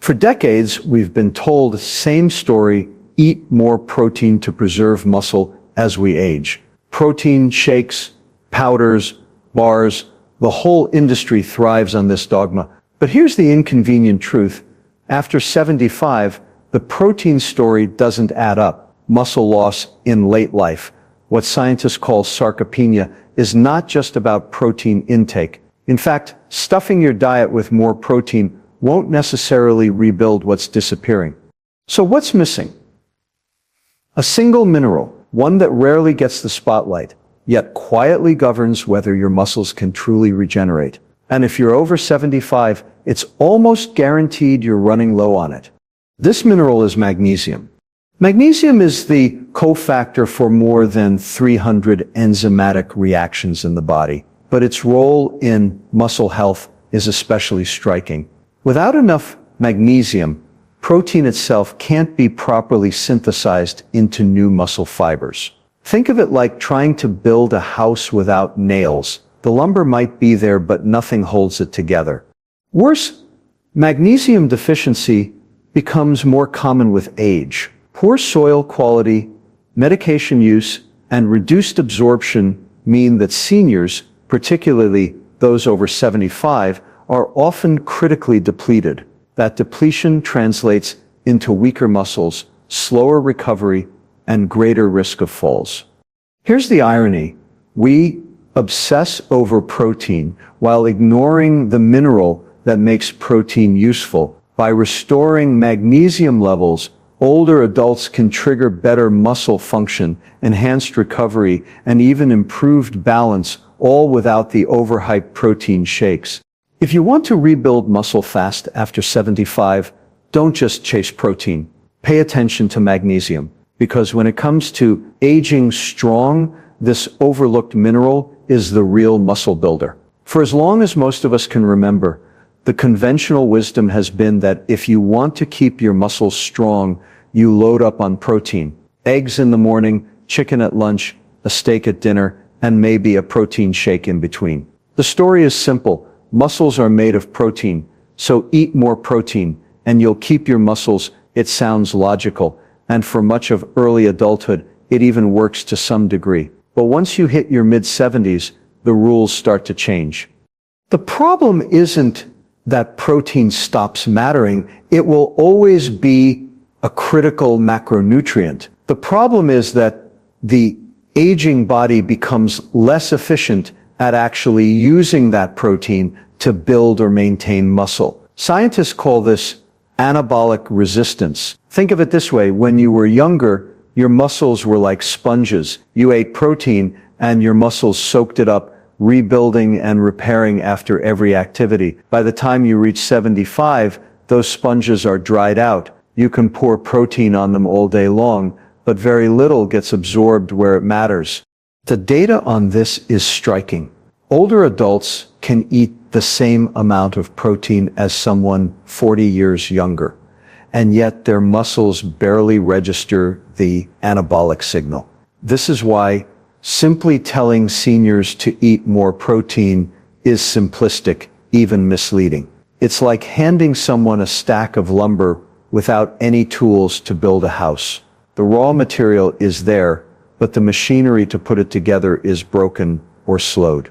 For decades, we've been told the same story: eat more protein to preserve muscle as we age. Protein shakes, powders, bars, the whole industry thrives on this dogma. But here's the inconvenient truth. After 75, the protein story doesn't add up. Muscle loss in late life, what scientists call sarcopenia, is not just about protein intake. In fact, stuffing your diet with more protein won't necessarily rebuild what's disappearing. So what's missing? A single mineral, one that rarely gets the spotlight, yet quietly governs whether your muscles can truly regenerate. And if you're over 75, it's almost guaranteed you're running low on it. This mineral is magnesium. Magnesium is the cofactor for more than 300 enzymatic reactions in the body, but its role in muscle health is especially striking. Without enough magnesium, protein itself can't be properly synthesized into new muscle fibers. Think of it like trying to build a house without nails. The lumber might be there, but nothing holds it together. Worse, magnesium deficiency becomes more common with age. Poor soil quality, medication use, and reduced absorption mean that seniors, particularly those over 75, are often critically depleted. That depletion translates into weaker muscles, slower recovery, and greater risk of falls. Here's the irony. We obsess over protein while ignoring the mineral that makes protein useful. By restoring magnesium levels, older adults can trigger better muscle function, enhanced recovery, and even improved balance, all without the overhyped protein shakes. If you want to rebuild muscle fast after 75, don't just chase protein. Pay attention to magnesium, because when it comes to aging strong, this overlooked mineral is the real muscle builder. For as long as most of us can remember, the conventional wisdom has been that if you want to keep your muscles strong, you load up on protein. Eggs in the morning, chicken at lunch, a steak at dinner, and maybe a protein shake in between. The story is simple. Muscles are made of protein, so eat more protein, and you'll keep your muscles. It sounds logical, and for much of early adulthood, it even works to some degree. But once you hit your mid-70s, the rules start to change. The problem isn't that protein stops mattering. It will always be a critical macronutrient. The problem is that the aging body becomes less efficient at actually using that protein to build or maintain muscle. Scientists call this anabolic resistance. Think of it this way: when you were younger, your muscles were like sponges. You ate protein and your muscles soaked it up, rebuilding and repairing after every activity. By the time you reach 75, those sponges are dried out. You can pour protein on them all day long, but very little gets absorbed where it matters. The data on this is striking. Older adults can eat the same amount of protein as someone 40 years younger, and yet their muscles barely register the anabolic signal. This is why simply telling seniors to eat more protein is simplistic, even misleading. It's like handing someone a stack of lumber without any tools to build a house. The raw material is there, but the machinery to put it together is broken or slowed.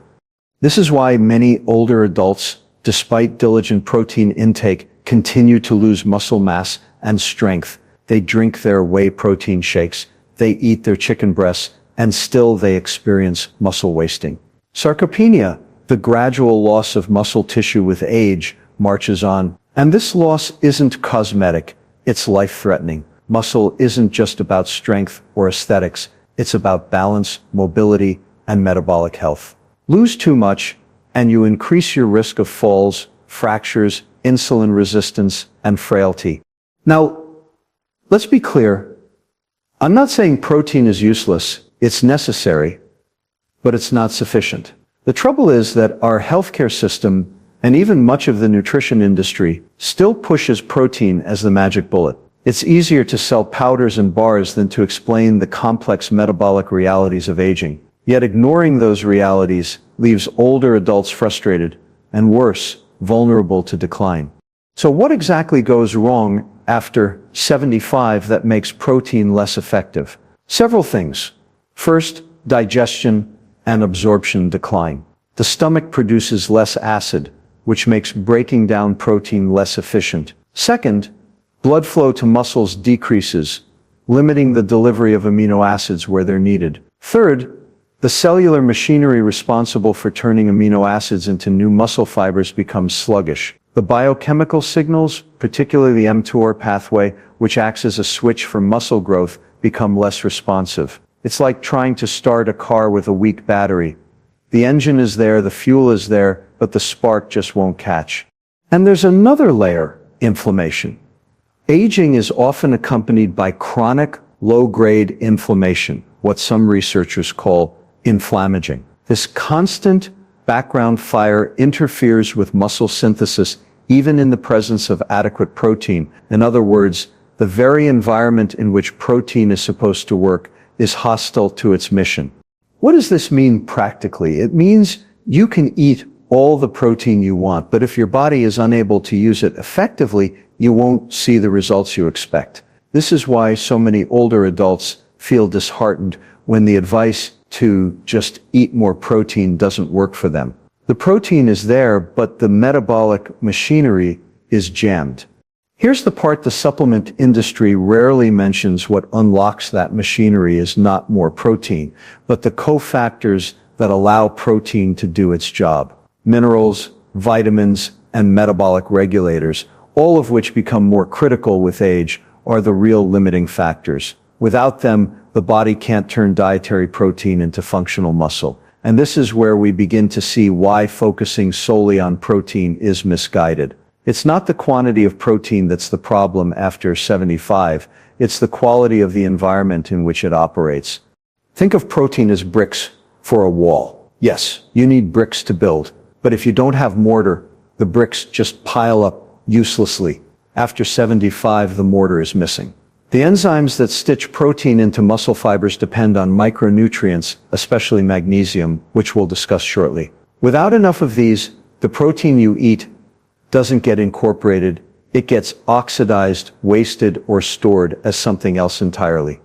This is why many older adults, despite diligent protein intake, continue to lose muscle mass and strength. They drink their whey protein shakes, they eat their chicken breasts, and still they experience muscle wasting. Sarcopenia, the gradual loss of muscle tissue with age, marches on. And this loss isn't cosmetic, it's life-threatening. Muscle isn't just about strength or aesthetics, it's about balance, mobility, and metabolic health. Lose too much, and you increase your risk of falls, fractures, insulin resistance, and frailty. Now, let's be clear. I'm not saying protein is useless. It's necessary, but it's not sufficient. The trouble is that our healthcare system, and even much of the nutrition industry, still pushes protein as the magic bullet. It's easier to sell powders and bars than to explain the complex metabolic realities of aging. Yet ignoring those realities leaves older adults frustrated, and worse, vulnerable to decline. So what exactly goes wrong after 75 that makes protein less effective? Several things. First, digestion and absorption decline. The stomach produces less acid, which makes breaking down protein less efficient. Second, blood flow to muscles decreases, limiting the delivery of amino acids where they're needed. Third, the cellular machinery responsible for turning amino acids into new muscle fibers becomes sluggish. The biochemical signals, particularly the mTOR pathway, which acts as a switch for muscle growth, become less responsive. It's like trying to start a car with a weak battery. The engine is there, the fuel is there, but the spark just won't catch. And there's another layer, inflammation. Aging is often accompanied by chronic, low-grade inflammation, what some researchers call inflammaging. This constant background fire interferes with muscle synthesis even in the presence of adequate protein. In other words, the very environment in which protein is supposed to work is hostile to its mission. What does this mean practically? It means you can eat all the protein you want, but if your body is unable to use it effectively, you won't see the results you expect. This is why so many older adults feel disheartened when the advice to just eat more protein doesn't work for them. The protein is there, but the metabolic machinery is jammed. Here's the part the supplement industry rarely mentions. What unlocks that machinery is not more protein, but the cofactors that allow protein to do its job. Minerals, vitamins, and metabolic regulators, all of which become more critical with age, are the real limiting factors. Without them, the body can't turn dietary protein into functional muscle. And this is where we begin to see why focusing solely on protein is misguided. It's not the quantity of protein that's the problem after 75, it's the quality of the environment in which it operates. Think of protein as bricks for a wall. Yes, you need bricks to build, but if you don't have mortar, the bricks just pile up uselessly. After 75, the mortar is missing. The enzymes that stitch protein into muscle fibers depend on micronutrients, especially magnesium, which we'll discuss shortly. Without enough of these, the protein you eat doesn't get incorporated, it gets oxidized, wasted, or stored as something else entirely.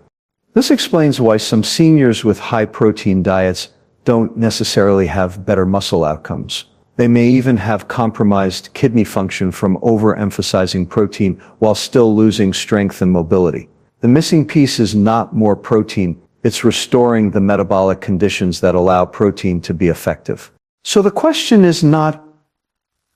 This explains why some seniors with high-protein diets don't necessarily have better muscle outcomes. They may even have compromised kidney function from overemphasizing protein while still losing strength and mobility. The missing piece is not more protein, it's restoring the metabolic conditions that allow protein to be effective. So the question is not,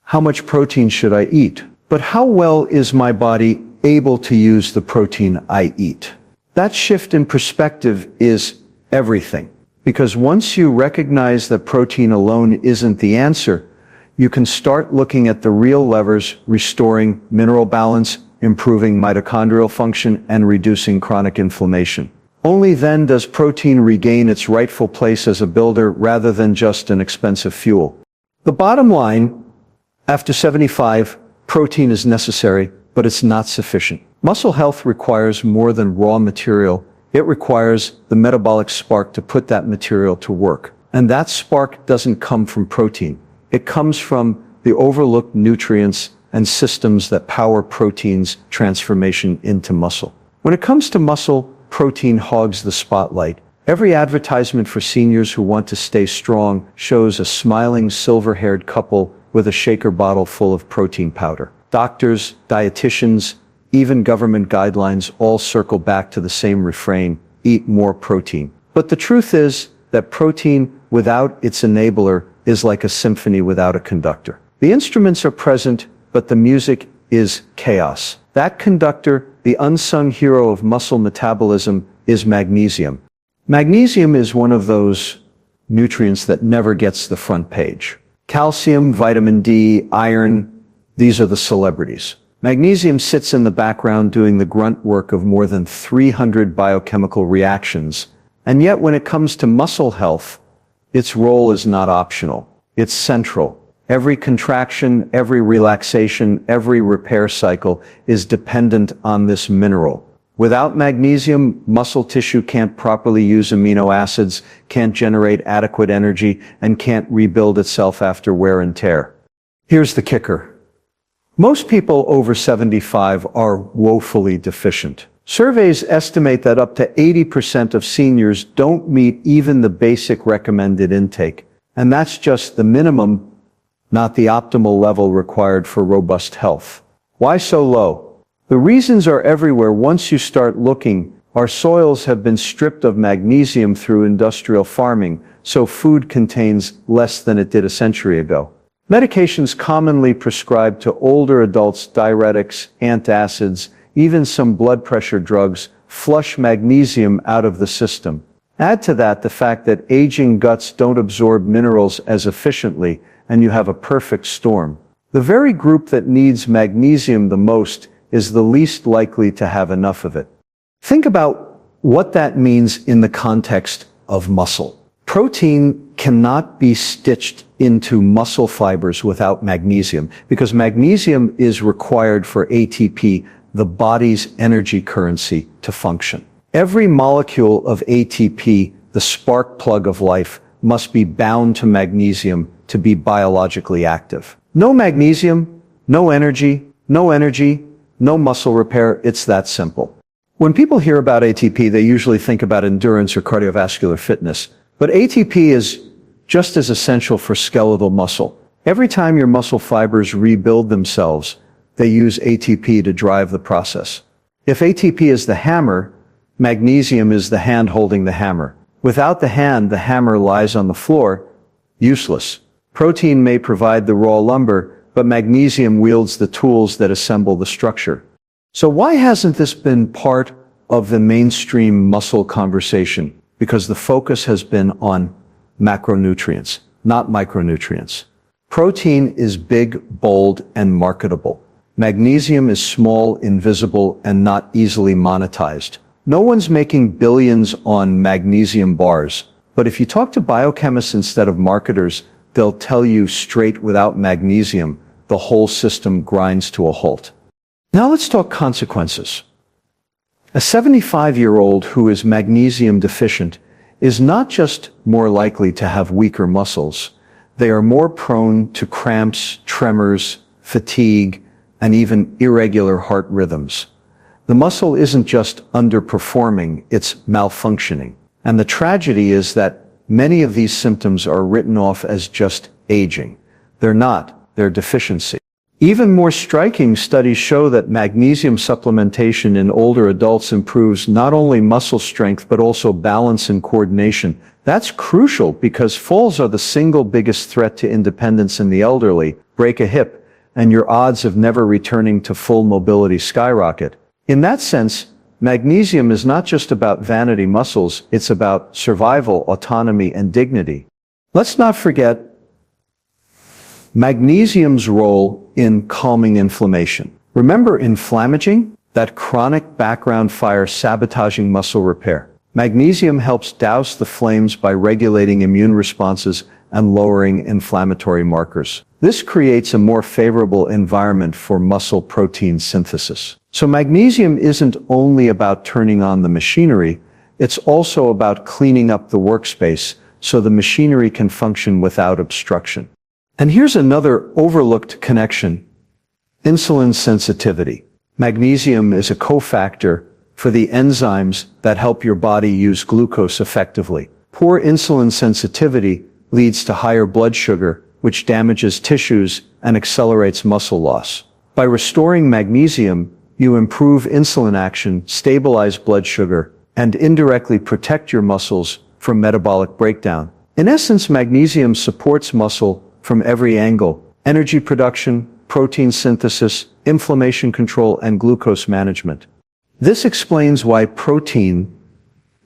how much protein should I eat? But how well is my body able to use the protein I eat? That shift in perspective is everything. Because once you recognize that protein alone isn't the answer, you can start looking at the real levers restoring mineral balance, improving mitochondrial function, and reducing chronic inflammation. Only then does protein regain its rightful place as a builder rather than just an expensive fuel. The bottom line, after 75, protein is necessary, but it's not sufficient. Muscle health requires more than raw material. It requires the metabolic spark to put that material to work. And that spark doesn't come from protein. It comes from the overlooked nutrients and systems that power protein's transformation into muscle. When it comes to muscle, protein hogs the spotlight. Every advertisement for seniors who want to stay strong shows a smiling silver-haired couple with a shaker bottle full of protein powder. Doctors, dietitians, even government guidelines all circle back to the same refrain: eat more protein. But the truth is that protein without its enabler is like a symphony without a conductor. The instruments are present, but the music is chaos. That conductor, the unsung hero of muscle metabolism, is magnesium. Magnesium is one of those nutrients that never gets the front page. Calcium, vitamin D, iron, these are the celebrities. Magnesium sits in the background doing the grunt work of more than 300 biochemical reactions. And yet when it comes to muscle health, its role is not optional. It's central. Every contraction, every relaxation, every repair cycle is dependent on this mineral. Without magnesium, muscle tissue can't properly use amino acids, can't generate adequate energy, and can't rebuild itself after wear and tear. Here's the kicker. Most people over 75 are woefully deficient. Surveys estimate that up to 80% of seniors don't meet even the basic recommended intake, and that's just the minimum, not the optimal level required for robust health. Why so low? The reasons are everywhere once you start looking. Our soils have been stripped of magnesium through industrial farming, so food contains less than it did a century ago. Medications commonly prescribed to older adults, diuretics, antacids, even some blood pressure drugs, flush magnesium out of the system. Add to that the fact that aging guts don't absorb minerals as efficiently, and you have a perfect storm. The very group that needs magnesium the most is the least likely to have enough of it. Think about what that means in the context of muscle. Protein cannot be stitched into muscle fibers without magnesium because magnesium is required for ATP, the body's energy currency, to function. Every molecule of ATP, the spark plug of life, must be bound to magnesium to be biologically active. No magnesium, no energy, no muscle repair. It's that simple. When people hear about ATP, they usually think about endurance or cardiovascular fitness. But ATP is just as essential for skeletal muscle. Every time your muscle fibers rebuild themselves, they use ATP to drive the process. If ATP is the hammer, magnesium is the hand holding the hammer. Without the hand, the hammer lies on the floor, useless. Protein may provide the raw lumber, but magnesium wields the tools that assemble the structure. So why hasn't this been part of the mainstream muscle conversation? Because the focus has been on macronutrients, not micronutrients. Protein is big, bold, and marketable. Magnesium is small, invisible, and not easily monetized. No one's making billions on magnesium bars, but if you talk to biochemists instead of marketers, they'll tell you straight, without magnesium, the whole system grinds to a halt. Now let's talk consequences. A 75-year-old who is magnesium deficient is not just more likely to have weaker muscles, they are more prone to cramps, tremors, fatigue, and even irregular heart rhythms. The muscle isn't just underperforming, it's malfunctioning. And the tragedy is that many of these symptoms are written off as just aging. They're not, they're deficiency. Even more striking studies show that magnesium supplementation in older adults improves not only muscle strength but also balance and coordination. That's crucial because falls are the single biggest threat to independence in the elderly. Break a hip, and your odds of never returning to full mobility skyrocket. In that sense, magnesium is not just about vanity muscles, it's about survival, autonomy, and dignity. Let's not forget magnesium's role in calming inflammation. Remember inflammaging? That chronic background fire sabotaging muscle repair. Magnesium helps douse the flames by regulating immune responses and lowering inflammatory markers. This creates a more favorable environment for muscle protein synthesis. So magnesium isn't only about turning on the machinery, it's also about cleaning up the workspace so the machinery can function without obstruction. And here's another overlooked connection: insulin sensitivity. Magnesium is a cofactor for the enzymes that help your body use glucose effectively. Poor insulin sensitivity leads to higher blood sugar, which damages tissues and accelerates muscle loss. By restoring magnesium, you improve insulin action, stabilize blood sugar, and indirectly protect your muscles from metabolic breakdown. In essence, magnesium supports muscle from every angle: energy production, protein synthesis, inflammation control, and glucose management. This explains why protein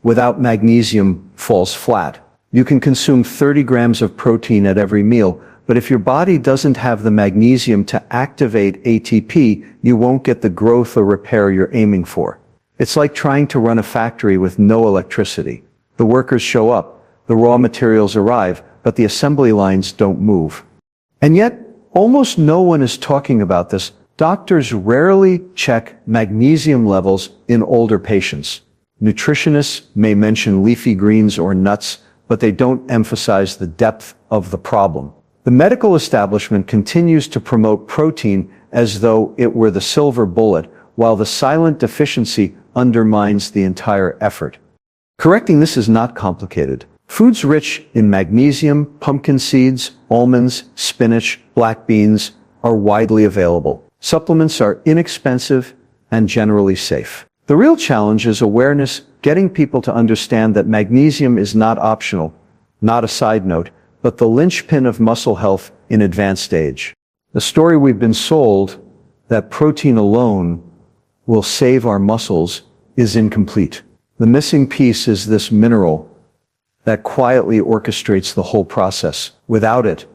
without magnesium falls flat. You can consume 30 grams of protein at every meal, but if your body doesn't have the magnesium to activate ATP, you won't get the growth or repair you're aiming for. It's like trying to run a factory with no electricity. The workers show up, the raw materials arrive, but the assembly lines don't move. And yet, almost no one is talking about this. Doctors rarely check magnesium levels in older patients. Nutritionists may mention leafy greens or nuts, but they don't emphasize the depth of the problem. The medical establishment continues to promote protein as though it were the silver bullet, while the silent deficiency undermines the entire effort. Correcting this is not complicated. Foods rich in magnesium, pumpkin seeds, almonds, spinach, black beans are widely available. Supplements are inexpensive and generally safe. The real challenge is awareness, getting people to understand that magnesium is not optional, not a side note, but the linchpin of muscle health in advanced age. The story we've been sold, that protein alone will save our muscles, is incomplete. The missing piece is this mineral that quietly orchestrates the whole process. Without it,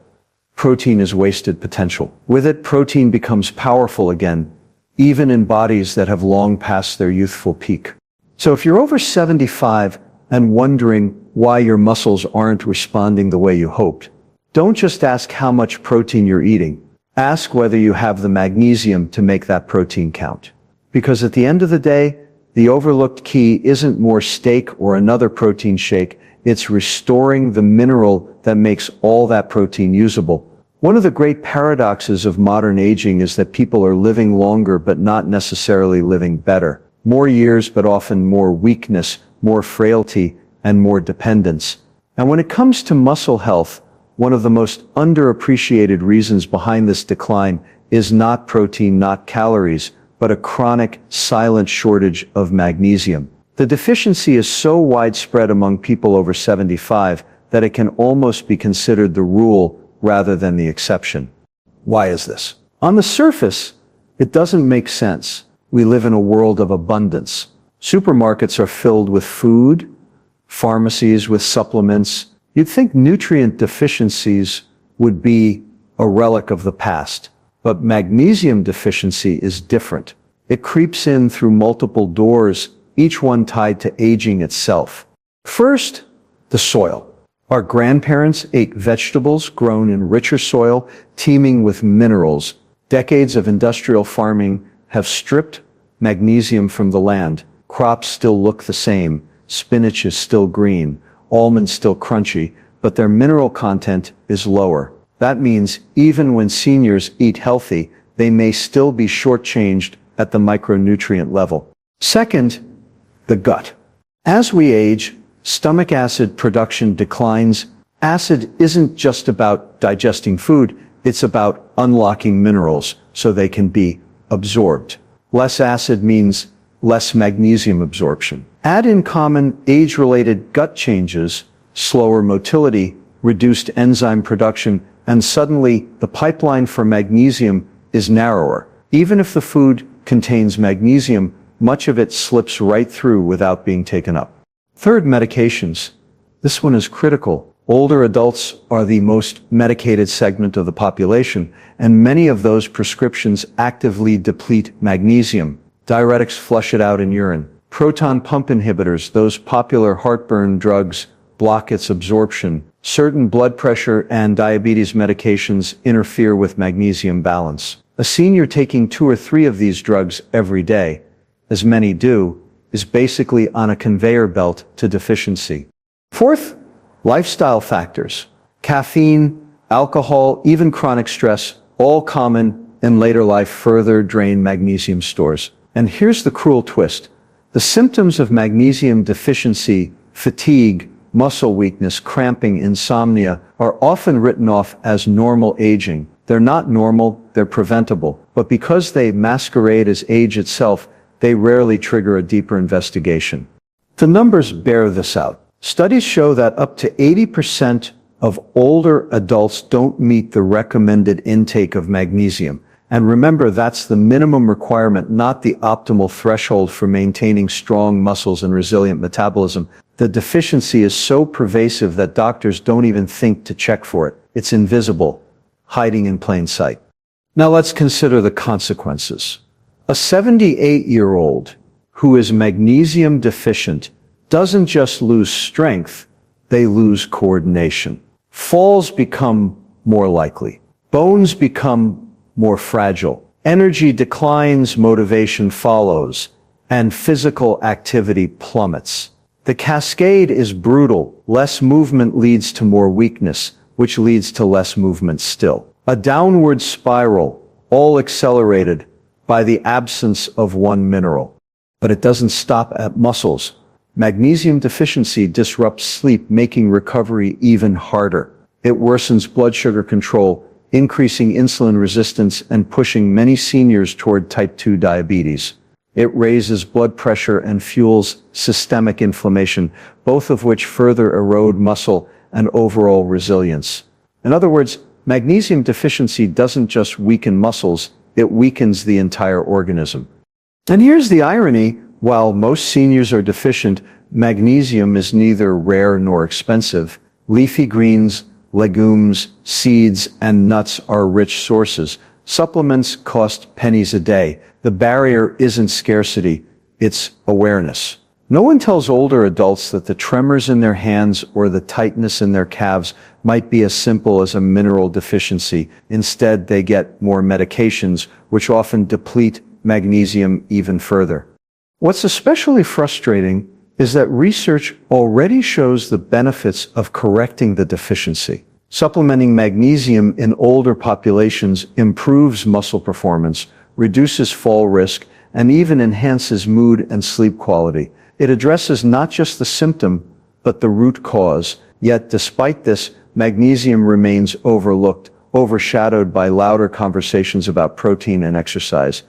protein is wasted potential. With it, protein becomes powerful again, even in bodies that have long passed their youthful peak. So if you're over 75 and wondering why your muscles aren't responding the way you hoped, don't just ask how much protein you're eating. Ask whether you have the magnesium to make that protein count. Because at the end of the day, the overlooked key isn't more steak or another protein shake, it's restoring the mineral that makes all that protein usable. One of the great paradoxes of modern aging is that people are living longer but not necessarily living better. More years but often more weakness, more frailty, and more dependence. And when it comes to muscle health, one of the most underappreciated reasons behind this decline is not protein, not calories, but a chronic, silent shortage of magnesium. The deficiency is so widespread among people over 75 that it can almost be considered the rule rather than the exception. Why is this? On the surface, it doesn't make sense. We live in a world of abundance. Supermarkets are filled with food, pharmacies with supplements. You'd think nutrient deficiencies would be a relic of the past, but magnesium deficiency is different. It creeps in through multiple doors, each one tied to aging itself. First, the soil. Our grandparents ate vegetables grown in richer soil, teeming with minerals. Decades of industrial farming have stripped magnesium from the land. Crops still look the same. Spinach is still green. Almonds still crunchy, but their mineral content is lower. That means even when seniors eat healthy, they may still be shortchanged at the micronutrient level. Second, the gut. As we age, stomach acid production declines. Acid isn't just about digesting food, it's about unlocking minerals so they can be absorbed. Less acid means less magnesium absorption. Add in common age-related gut changes, slower motility, reduced enzyme production, and suddenly the pipeline for magnesium is narrower. Even if the food contains magnesium, much of it slips right through without being taken up. Third, medications. This one is critical. Older adults are the most medicated segment of the population, and many of those prescriptions actively deplete magnesium. Diuretics flush it out in urine. Proton pump inhibitors, those popular heartburn drugs, block its absorption. Certain blood pressure and diabetes medications interfere with magnesium balance. A senior taking 2 or 3 of these drugs every day, as many do, is basically on a conveyor belt to deficiency. Fourth, lifestyle factors. Caffeine, alcohol, even chronic stress, all common in later life further drain magnesium stores. And here's the cruel twist. The symptoms of magnesium deficiency, fatigue, muscle weakness, cramping, insomnia, are often written off as normal aging. They're not normal, they're preventable. But because they masquerade as age itself, they rarely trigger a deeper investigation. The numbers bear this out. Studies show that up to 80% of older adults don't meet the recommended intake of magnesium. And remember, that's the minimum requirement, not the optimal threshold for maintaining strong muscles and resilient metabolism. The deficiency is so pervasive that doctors don't even think to check for it. It's invisible, hiding in plain sight. Now let's consider the consequences. A 78-year-old who is magnesium deficient doesn't just lose strength, they lose coordination. Falls become more likely. Bones become more fragile. Energy declines, motivation follows, and physical activity plummets. The cascade is brutal. Less movement leads to more weakness, which leads to less movement still. A downward spiral, all accelerated by the absence of one mineral. But it doesn't stop at muscles. Magnesium deficiency disrupts sleep, making recovery even harder. It worsens blood sugar control, increasing insulin resistance and pushing many seniors toward type 2 diabetes. It raises blood pressure and fuels systemic inflammation, both of which further erode muscle and overall resilience. In other words, magnesium deficiency doesn't just weaken muscles, it weakens the entire organism. And here's the irony: while most seniors are deficient, magnesium is neither rare nor expensive. Leafy greens, legumes, seeds, and nuts are rich sources. Supplements cost pennies a day. The barrier isn't scarcity, it's awareness. No one tells older adults that the tremors in their hands or the tightness in their calves might be as simple as a mineral deficiency. Instead, they get more medications, which often deplete magnesium even further. What's especially frustrating is that research already shows the benefits of correcting the deficiency. Supplementing magnesium in older populations improves muscle performance, reduces fall risk, and even enhances mood and sleep quality. It addresses not just the symptom, but the root cause. Yet, despite this, magnesium remains overlooked, overshadowed by louder conversations about protein and exercise.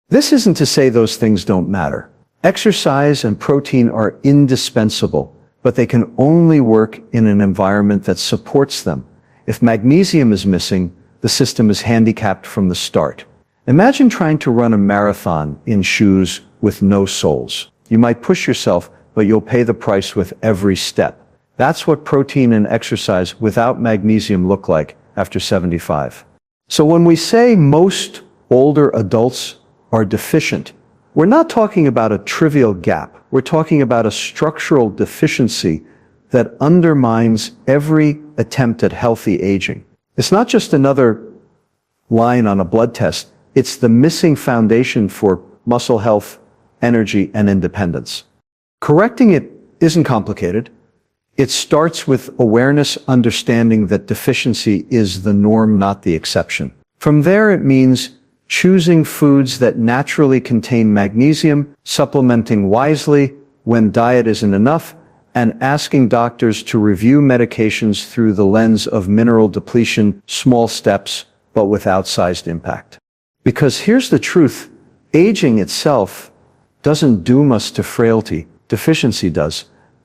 This isn't to say those things don't matter. Exercise and protein are indispensable, but they can only work in an environment that supports them. If magnesium is missing, the system is handicapped from the start. Imagine trying to run a marathon in shoes with no soles. You might push yourself, but you'll pay the price with every step. That's what protein and exercise without magnesium look like after 75. So when we say most older adults are deficient, we're not talking about a trivial gap. We're talking about a structural deficiency that undermines every attempt at healthy aging. It's not just another line on a blood test. It's the missing foundation for muscle health, energy, and independence. Correcting it isn't complicated. It starts with awareness, understanding that deficiency is the norm, not the exception. From there, it means choosing foods that naturally contain magnesium, supplementing wisely when diet isn't enough, and asking doctors to review medications through the lens of mineral depletion, small steps, but with outsized impact. Because here's the truth: aging itself doesn't doom us to frailty, deficiency does.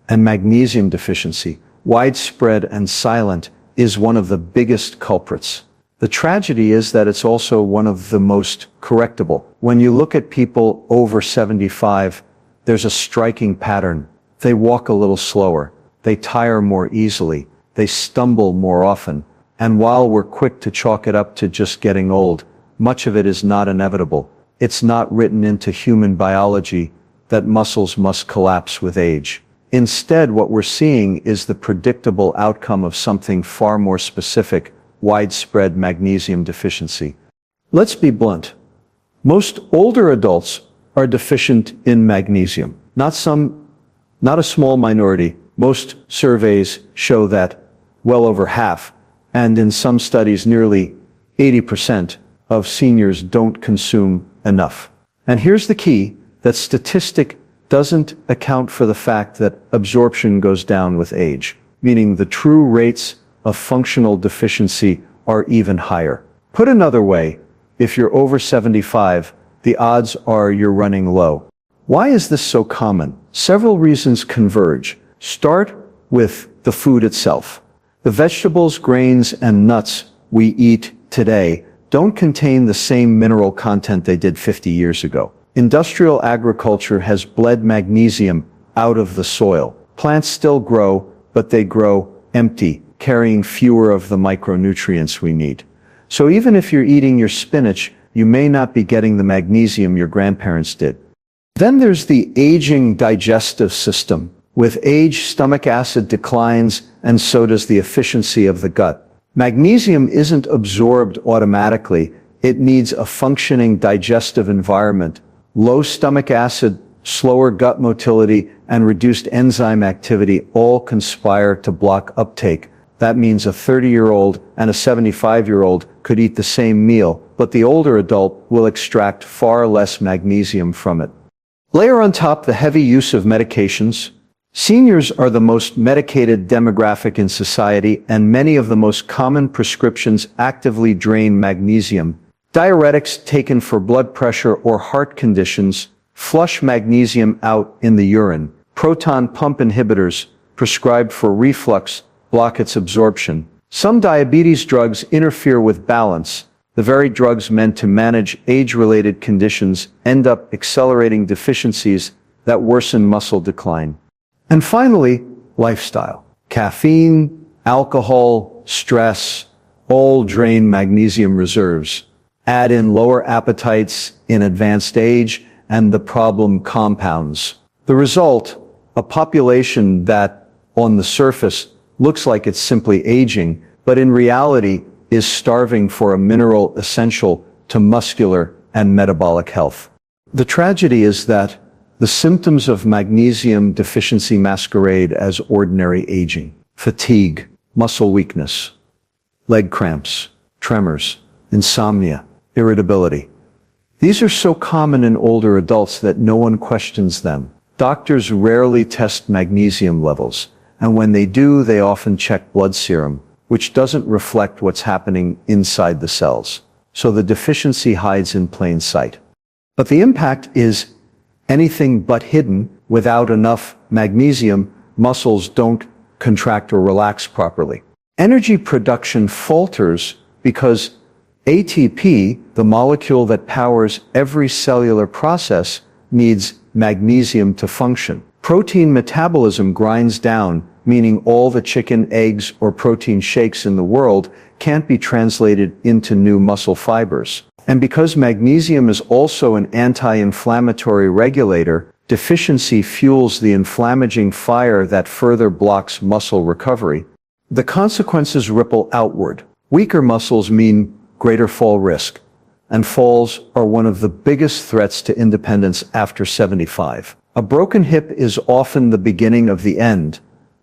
And magnesium deficiency, widespread and silent, is one of the biggest culprits. The tragedy is that it's also one of the most correctable. When you look at people over 75, there's a striking pattern. They walk a little slower, they tire more easily, they stumble more often, and while we're quick to chalk it up to just getting old, much of it is not inevitable. It's not written into human biology that muscles must collapse with age. Instead, what we're seeing is the predictable outcome of something far more specific: widespread magnesium deficiency. Let's be blunt. Most older adults are deficient in magnesium. Not a small minority. Most surveys show that well over half, and in some studies nearly 80% of seniors don't consume enough. And here's the key: that statistic doesn't account for the fact that absorption goes down with age, meaning the true rates of functional deficiency are even higher. Put another way, if you're over 75, the odds are you're running low. Why is this so common? Several reasons converge. Start with the food itself. The vegetables, grains, and nuts we eat today don't contain the same mineral content they did 50 years ago. Industrial agriculture has bled magnesium out of the soil. Plants still grow, but they grow empty, carrying fewer of the micronutrients we need. So even if you're eating your spinach, you may not be getting the magnesium your grandparents did. Then there's the aging digestive system. With age, stomach acid declines, and so does the efficiency of the gut. Magnesium isn't absorbed automatically. It needs a functioning digestive environment. Low stomach acid, slower gut motility, and reduced enzyme activity all conspire to block uptake, That means a 30-year-old and a 75-year-old could eat the same meal, but the older adult will extract far less magnesium from it. Layer on top the heavy use of medications. Seniors are the most medicated demographic in society, and many of the most common prescriptions actively drain magnesium. Diuretics taken for blood pressure or heart conditions flush magnesium out in the urine. Proton pump inhibitors, prescribed for reflux, block its absorption. Some diabetes drugs interfere with balance. The very drugs meant to manage age-related conditions end up accelerating deficiencies that worsen muscle decline. And finally, lifestyle. Caffeine, alcohol, stress, all drain magnesium reserves. Add in lower appetites in advanced age, and the problem compounds. The result, a population that, on the surface, looks like it's simply aging, but in reality is starving for a mineral essential to muscular and metabolic health. The tragedy is that the symptoms of magnesium deficiency masquerade as ordinary aging. Fatigue, muscle weakness, leg cramps, tremors, insomnia, irritability. These are so common in older adults that no one questions them. Doctors rarely test magnesium levels, and when they do, they often check blood serum, which doesn't reflect what's happening inside the cells. So the deficiency hides in plain sight. But the impact is anything but hidden. Without enough magnesium, muscles don't contract or relax properly. Energy production falters because ATP, the molecule that powers every cellular process, needs magnesium to function. Protein metabolism grinds down, meaning all the chicken, eggs, or protein shakes in the world can't be translated into new muscle fibers. And because magnesium is also an anti-inflammatory regulator, deficiency fuels the inflammaging fire that further blocks muscle recovery. The consequences ripple outward. Weaker muscles mean greater fall risk, and falls are one of the biggest threats to independence after 75. A broken hip is often the beginning of the end,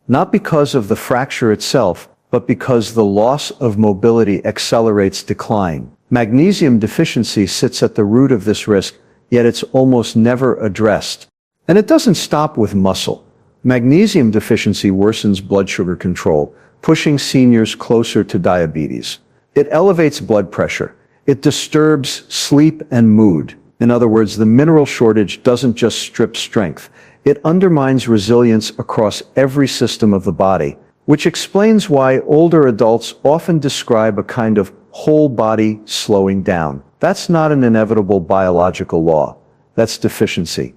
not because of the fracture itself, but because the loss of mobility accelerates decline. Magnesium deficiency sits at the root of this risk, yet it's almost never addressed. And it doesn't stop with muscle. Magnesium deficiency worsens blood sugar control, pushing seniors closer to diabetes. It elevates blood pressure. It disturbs sleep and mood. In other words, the mineral shortage doesn't just strip strength. It undermines resilience across every system of the body, which explains why older adults often describe a kind of whole body slowing down. That's not an inevitable biological law. That's deficiency.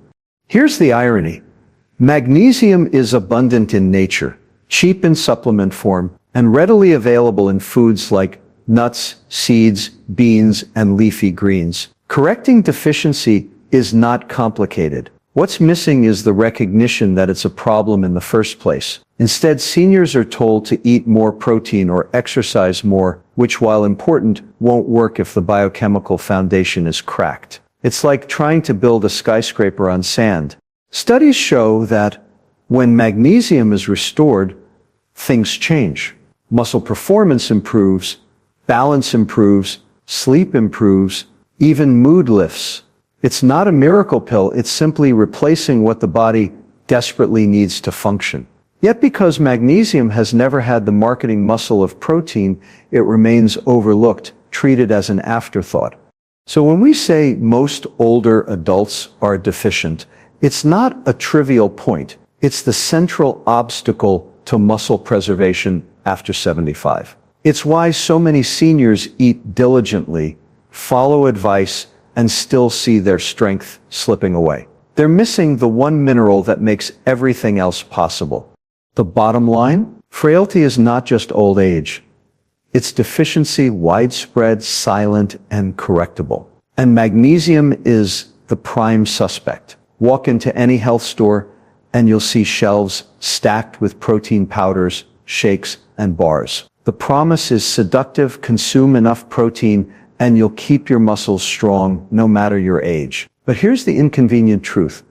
Here's the irony. Magnesium is abundant in nature, cheap in supplement form, and readily available in foods like nuts, seeds, beans, and leafy greens. Correcting deficiency is not complicated. What's missing is the recognition that it's a problem in the first place. Instead, seniors are told to eat more protein or exercise more, which, while important, won't work if the biochemical foundation is cracked. It's like trying to build a skyscraper on sand. Studies show that when magnesium is restored, things change. Muscle performance improves, balance improves, sleep improves, even mood lifts. It's not a miracle pill, it's simply replacing what the body desperately needs to function. Yet because magnesium has never had the marketing muscle of protein, it remains overlooked, treated as an afterthought. So when we say most older adults are deficient, it's not a trivial point. It's the central obstacle to muscle preservation after 75. It's why so many seniors eat diligently, follow advice, and still see their strength slipping away. They're missing the one mineral that makes everything else possible. The bottom line? Frailty is not just old age. It's deficiency, widespread, silent, and correctable. And magnesium is the prime suspect. Walk into any health store, and you'll see shelves stacked with protein powders, shakes, and bars. The promise is seductive: consume enough protein and you'll keep your muscles strong no matter your age. But here's the inconvenient truth.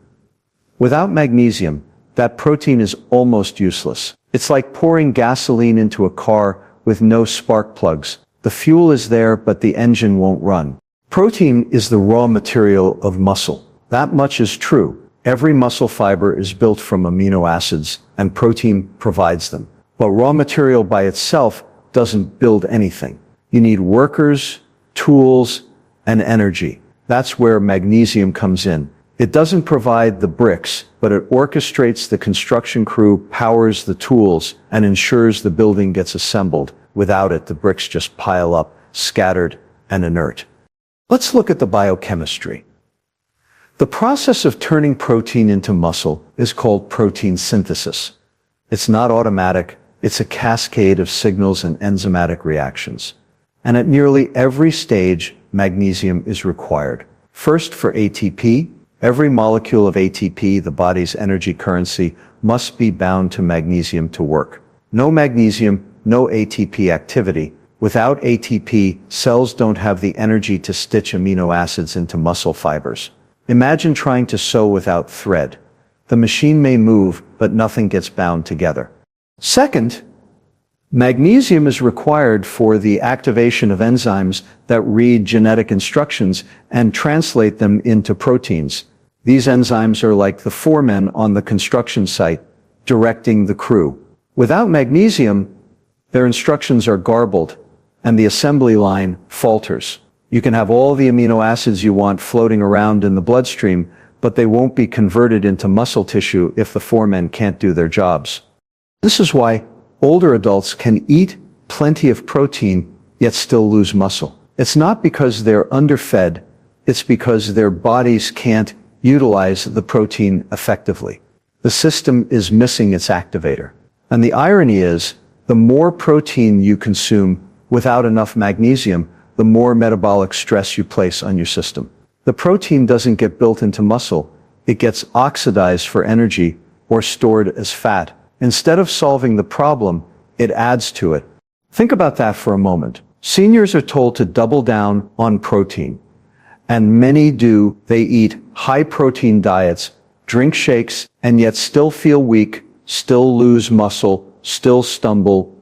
Without magnesium, that protein is almost useless. It's like pouring gasoline into a car with no spark plugs. The fuel is there, but the engine won't run. Protein is the raw material of muscle. That much is true. Every muscle fiber is built from amino acids, and protein provides them. But raw material by itself doesn't build anything. You need workers, tools, and energy. That's where magnesium comes in. It doesn't provide the bricks, but it orchestrates the construction crew, powers the tools, and ensures the building gets assembled. Without it, the bricks just pile up, scattered and inert. Let's look at the biochemistry. The process of turning protein into muscle is called protein synthesis. It's not automatic, it's a cascade of signals and enzymatic reactions. And at nearly every stage, magnesium is required. First, for ATP, every molecule of ATP, the body's energy currency, must be bound to magnesium to work. No magnesium, no ATP activity. Without ATP, cells don't have the energy to stitch amino acids into muscle fibers. Imagine trying to sew without thread. The machine may move, but nothing gets bound together. Second, magnesium is required for the activation of enzymes that read genetic instructions and translate them into proteins. These enzymes are like the foremen on the construction site, directing the crew. Without magnesium, their instructions are garbled, and the assembly line falters. You can have all the amino acids you want floating around in the bloodstream, but they won't be converted into muscle tissue if the foremen can't do their jobs. This is why older adults can eat plenty of protein, yet still lose muscle. It's not because they're underfed, it's because their bodies can't utilize the protein effectively. The system is missing its activator. And the irony is, the more protein you consume without enough magnesium, the more metabolic stress you place on your system. The protein doesn't get built into muscle, it gets oxidized for energy or stored as fat. Instead of solving the problem, it adds to it. Think about that for a moment. Seniors are told to double down on protein. And many do. They eat high-protein diets, drink shakes, and yet still feel weak, still lose muscle, still stumble,